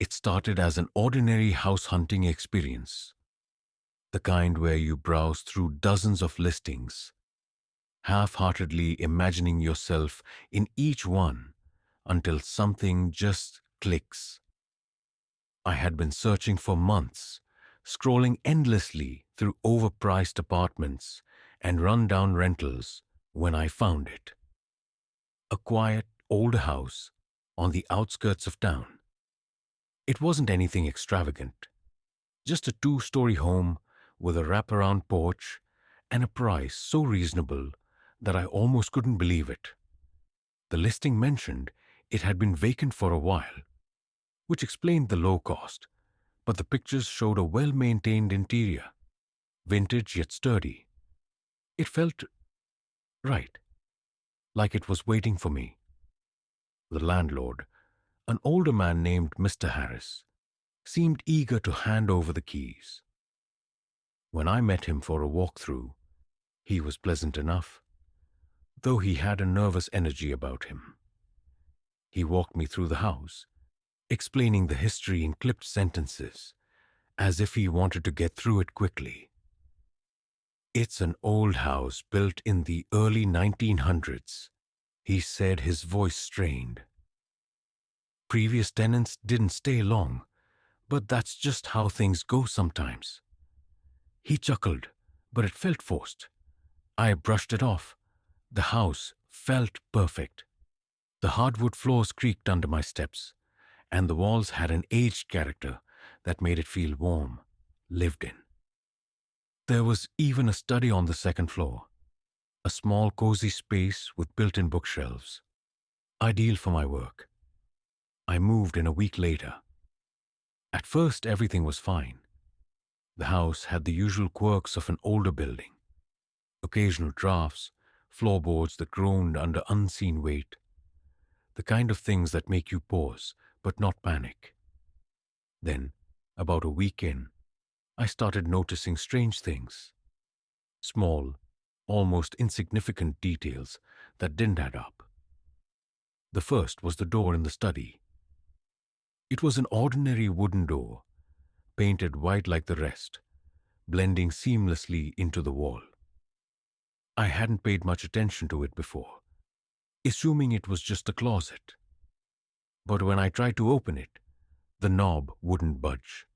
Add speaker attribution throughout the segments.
Speaker 1: It started as an ordinary house hunting experience, the kind where you browse through dozens of listings, half-heartedly imagining yourself in each one until something just clicks. I had been searching for months, scrolling endlessly through overpriced apartments and run-down rentals when I found it. A quiet, old house on the outskirts of town. It wasn't anything extravagant, just a two-story home with a wraparound porch and a price so reasonable that I almost couldn't believe it. The listing mentioned it had been vacant for a while, which explained the low cost, but the pictures showed a well-maintained interior, vintage yet sturdy. It felt right, like it was waiting for me. The landlord, an older man named Mr. Harris, seemed eager to hand over the keys. When I met him for a walkthrough, he was pleasant enough, though he had a nervous energy about him. He walked me through the house, explaining the history in clipped sentences, as if he wanted to get through it quickly. "It's an old house built in the early 1900s, he said, his voice strained. "Previous tenants didn't stay long, but that's just how things go sometimes." He chuckled, but it felt forced. I brushed it off. The house felt perfect. The hardwood floors creaked under my steps, and the walls had an aged character that made it feel warm, lived in. There was even a study on the second floor, a small cozy space with built-in bookshelves, ideal for my work. I moved in a week later. At first, everything was fine. The house had the usual quirks of an older building: occasional drafts, floorboards that groaned under unseen weight, the kind of things that make you pause but not panic. Then, about a week in, I started noticing strange things. Small, almost insignificant details that didn't add up. The first was the door in the study. It was an ordinary wooden door, painted white like the rest, blending seamlessly into the wall. I hadn't paid much attention to it before, assuming it was just a closet. But when I tried to open it, the knob wouldn't budge.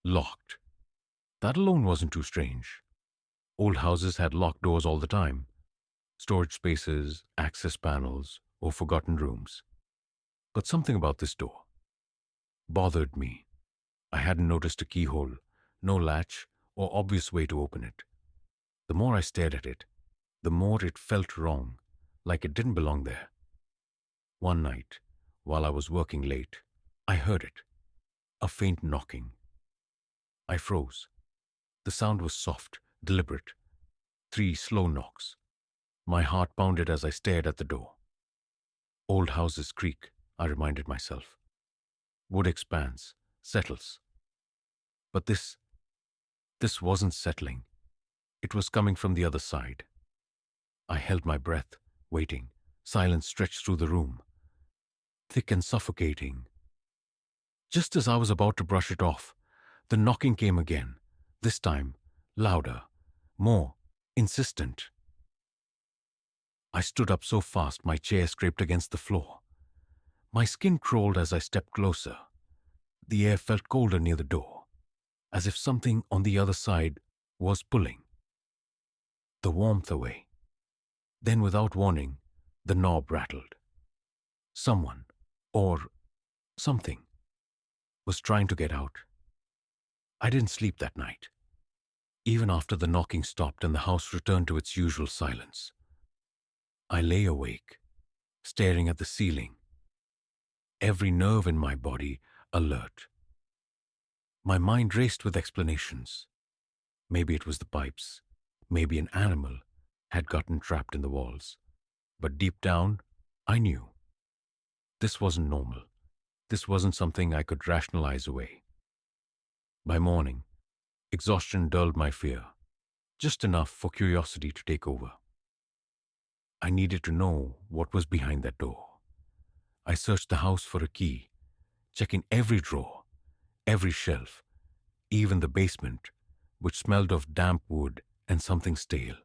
Speaker 1: Locked. That alone wasn't too strange. Old houses had locked doors all the time. Storage spaces, access panels, or forgotten rooms. But something about this door bothered me. I hadn't noticed a keyhole, no latch, or obvious way to open it. The more I stared at it, the more it felt wrong, like it didn't belong there. One night, while I was working late, I heard it, a faint knocking. I froze. The sound was soft, deliberate. 3 slow knocks. My heart pounded as I stared at the door. Old houses creak, I reminded myself. Wood expands, settles. But this wasn't settling. It was coming from the other side. I held my breath, waiting. Silence stretched through the room, thick and suffocating. Just as I was about to brush it off, the knocking came again, this time louder, more insistent. I stood up so fast my chair scraped against the floor. My skin crawled as I stepped closer. The air felt colder near the door, as if something on the other side was pulling the warmth away. Then, without warning, the knob rattled. Someone, or something, was trying to get out. I didn't sleep that night, even after the knocking stopped and the house returned to its usual silence. I lay awake, staring at the ceiling, every nerve in my body alert. My mind raced with explanations. Maybe it was the pipes, maybe an animal had gotten trapped in the walls. But deep down, I knew. This wasn't normal. This wasn't something I could rationalize away. By morning, exhaustion dulled my fear, just enough for curiosity to take over. I needed to know what was behind that door. I searched the house for a key, checking every drawer, every shelf, even the basement, which smelled of damp wood and something stale.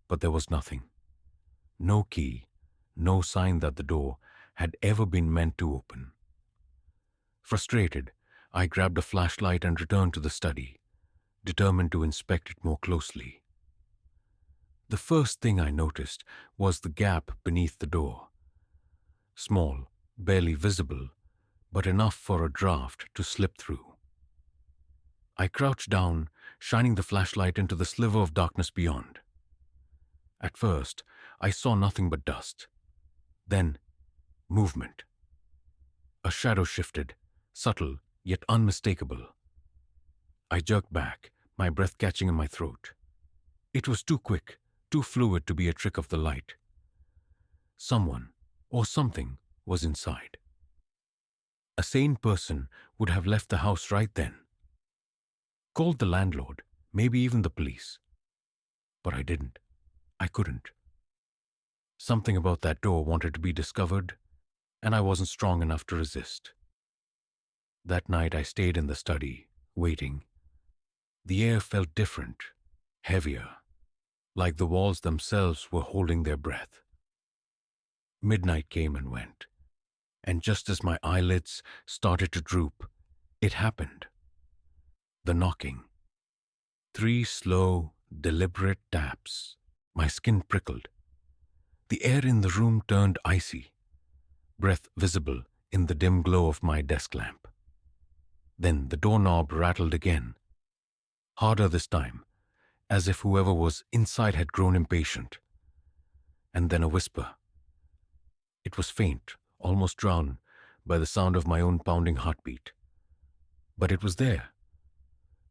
Speaker 1: But there was nothing. No key, no sign that the door had ever been meant to open. Frustrated, I grabbed a flashlight and returned to the study, determined to inspect it more closely. The first thing I noticed was the gap beneath the door. Small, barely visible, but enough for a draft to slip through. I crouched down, shining the flashlight into the sliver of darkness beyond. At first, I saw nothing but dust. Then, movement. A shadow shifted, subtle yet unmistakable. I jerked back, my breath catching in my throat. It was too quick, too fluid to be a trick of the light. Someone, or something, was inside. A sane person would have left the house right then. Called the landlord, maybe even the police. But I didn't. I couldn't. Something about that door wanted to be discovered, and I wasn't strong enough to resist. That night I stayed in the study, waiting. The air felt different, heavier, like the walls themselves were holding their breath. Midnight came and went, and just as my eyelids started to droop, it happened. The knocking. 3 slow, deliberate taps. My skin prickled. The air in the room turned icy, breath visible in the dim glow of my desk lamp. Then the doorknob rattled again, harder this time, as if whoever was inside had grown impatient. And then a whisper. It was faint, almost drowned by the sound of my own pounding heartbeat. But it was there.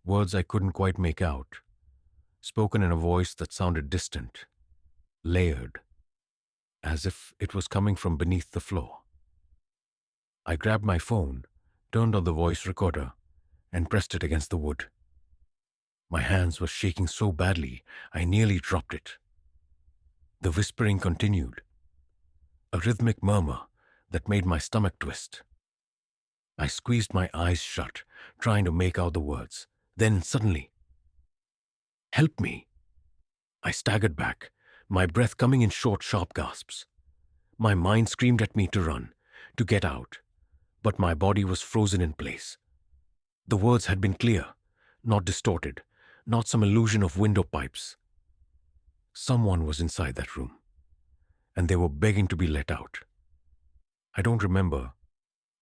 Speaker 1: Words I couldn't quite make out, spoken in a voice that sounded distant, layered, as if it was coming from beneath the floor. I grabbed my phone, turned on the voice recorder, and pressed it against the wood. My hands were shaking so badly, I nearly dropped it. The whispering continued, a rhythmic murmur that made my stomach twist. I squeezed my eyes shut, trying to make out the words. Then suddenly, "Help me!" I staggered back, my breath coming in short, sharp gasps. My mind screamed at me to run, to get out, but my body was frozen in place. The words had been clear, not distorted, not some illusion of window pipes. Someone was inside that room, and they were begging to be let out. I don't remember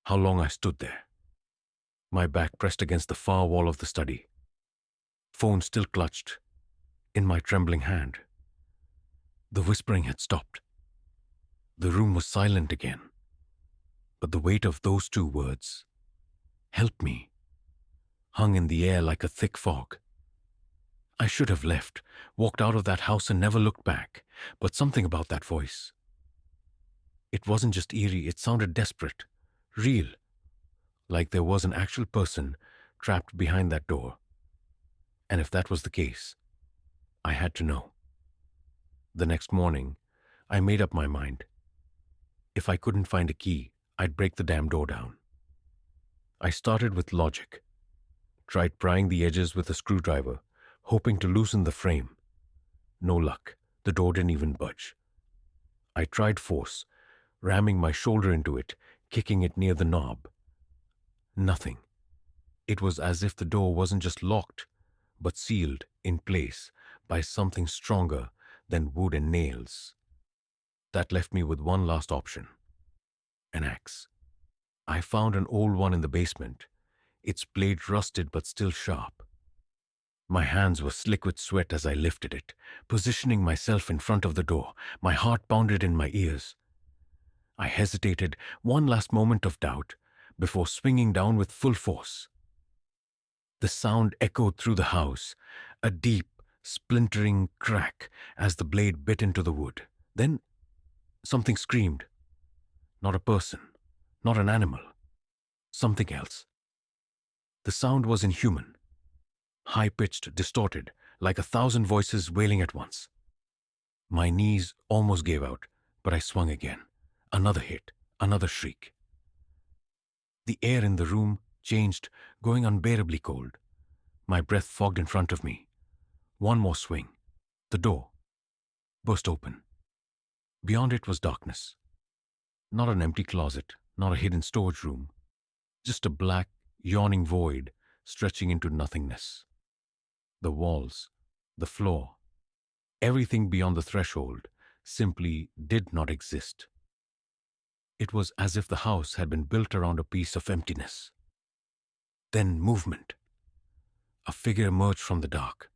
Speaker 1: how long I stood there, my back pressed against the far wall of the study, phone still clutched in my trembling hand. The whispering had stopped. The room was silent again, but the weight of those 2 words, "Help me," hung in the air like a thick fog. I should have left, walked out of that house and never looked back, but something about that voice. It wasn't just eerie, it sounded desperate, real, like there was an actual person trapped behind that door. And if that was the case, I had to know. The next morning, I made up my mind. If I couldn't find a key, I'd break the damn door down. I started with logic, tried prying the edges with a screwdriver, hoping to loosen the frame. No luck, the door didn't even budge. I tried force, ramming my shoulder into it, kicking it near the knob. Nothing. It was as if the door wasn't just locked, but sealed in place by something stronger than wood and nails. That left me with one last option. An axe. I found an old one in the basement, its blade rusted but still sharp. My hands were slick with sweat as I lifted it, positioning myself in front of the door. My heart pounded in my ears. I hesitated one last moment of doubt before swinging down with full force. The sound echoed through the house, a deep, splintering crack as the blade bit into the wood. Then something screamed. Not a person, not an animal, something else. The sound was inhuman, high-pitched, distorted, like 1,000 voices wailing at once. My knees almost gave out, but I swung again. Another hit, another shriek. The air in the room changed, going unbearably cold. My breath fogged in front of me. One more swing. The door burst open. Beyond it was darkness. Not an empty closet, not a hidden storage room. Just a black, yawning void stretching into nothingness. The walls, the floor, everything beyond the threshold simply did not exist. It was as if the house had been built around a piece of emptiness. Then movement. A figure emerged from the dark.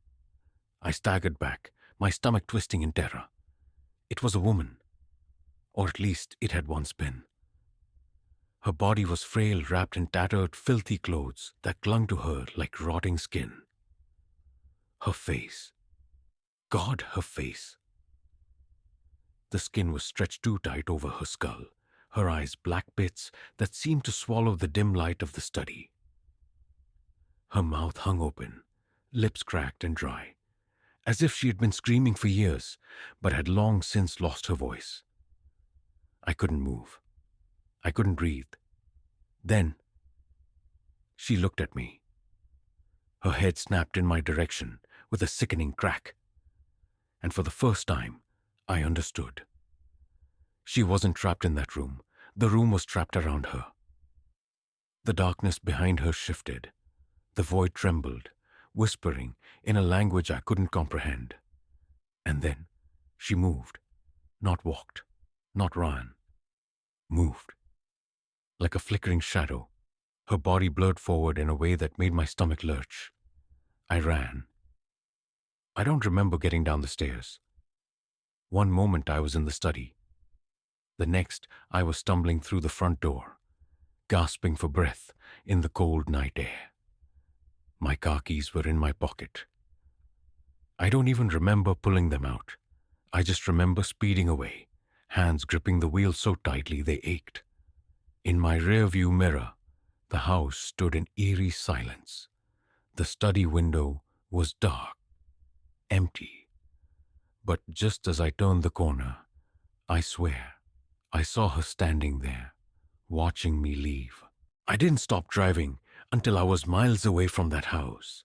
Speaker 1: I staggered back, my stomach twisting in terror. It was a woman, or at least it had once been. Her body was frail, wrapped in tattered, filthy clothes that clung to her like rotting skin. Her face. God, her face. The skin was stretched too tight over her skull, her eyes black pits that seemed to swallow the dim light of the study. Her mouth hung open, lips cracked and dry, as if she had been screaming for years, but had long since lost her voice. I couldn't move. I couldn't breathe. Then, she looked at me. Her head snapped in my direction with a sickening crack. And for the first time, I understood. She wasn't trapped in that room. The room was trapped around her. The darkness behind her shifted. The void trembled, whispering in a language I couldn't comprehend. And then she moved, not walked, not ran, moved. Like a flickering shadow, her body blurred forward in a way that made my stomach lurch. I ran. I don't remember getting down the stairs. One moment I was in the study. The next I was stumbling through the front door, gasping for breath in the cold night air. My car keys were in my pocket. I don't even remember pulling them out. I just remember speeding away, hands gripping the wheel so tightly they ached. In my rearview mirror, the house stood in eerie silence. The study window was dark, empty. But just as I turned the corner, I swear, I saw her standing there, watching me leave. I didn't stop driving until I was miles away from that house.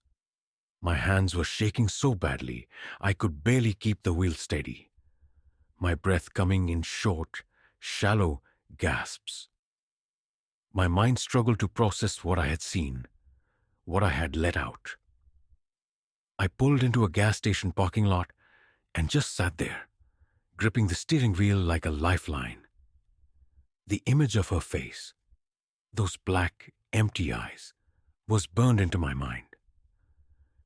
Speaker 1: My hands were shaking so badly, I could barely keep the wheel steady. My breath coming in short, shallow gasps. My mind struggled to process what I had seen, what I had let out. I pulled into a gas station parking lot and just sat there, gripping the steering wheel like a lifeline. The image of her face, those black, empty eyes, was burned into my mind.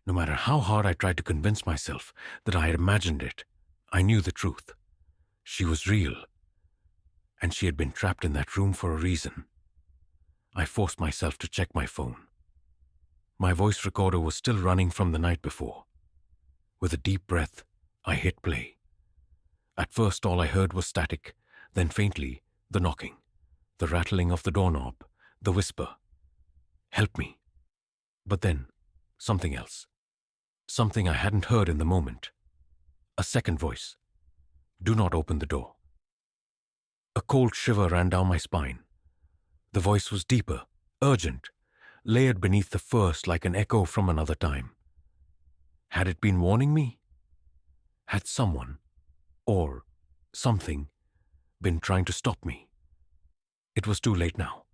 Speaker 1: No matter how hard I tried to convince myself that I had imagined it, I knew the truth. She was real, and she had been trapped in that room for a reason. I forced myself to check my phone. My voice recorder was still running from the night before. With a deep breath, I hit play. At first all I heard was static, then faintly, the knocking, the rattling of the doorknob, the whisper, "Help me." But then, something else. Something I hadn't heard in the moment. A second voice. "Do not open the door." A cold shiver ran down my spine. The voice was deeper, urgent, layered beneath the first like an echo from another time. Had it been warning me? Had someone, or something, been trying to stop me? It was too late now.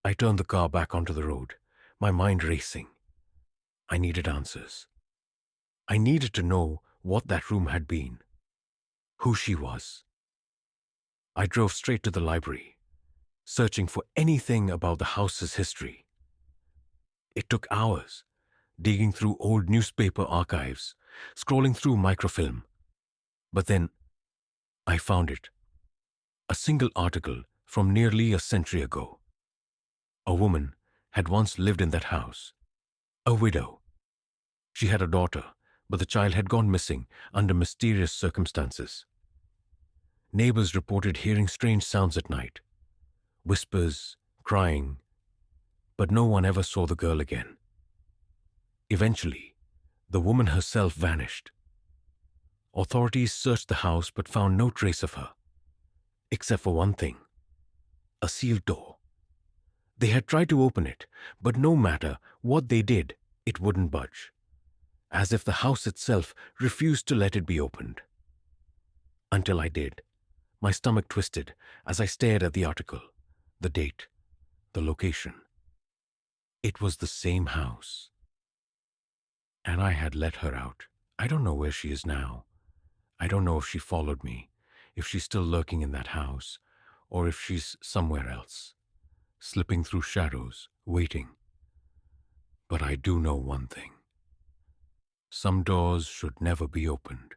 Speaker 1: I turned the car back onto the road, my mind racing. I needed answers. I needed to know what that room had been, who she was. I drove straight to the library, searching for anything about the house's history. It took hours, digging through old newspaper archives, scrolling through microfilm. But then, I found it. A single article from nearly a century ago. A woman had once lived in that house. A widow. She had a daughter, but the child had gone missing under mysterious circumstances. Neighbors reported hearing strange sounds at night. Whispers, crying, but no one ever saw the girl again. Eventually, the woman herself vanished. Authorities searched the house but found no trace of her, except for one thing: a sealed door. They had tried to open it, but no matter what they did, it wouldn't budge, as if the house itself refused to let it be opened. Until I did. My stomach twisted as I stared at the article, the date, the location. It was the same house. And I had let her out. I don't know where she is now. I don't know if she followed me, if she's still lurking in that house, or if she's somewhere else, slipping through shadows, waiting. But I do know one thing. Some doors should never be opened.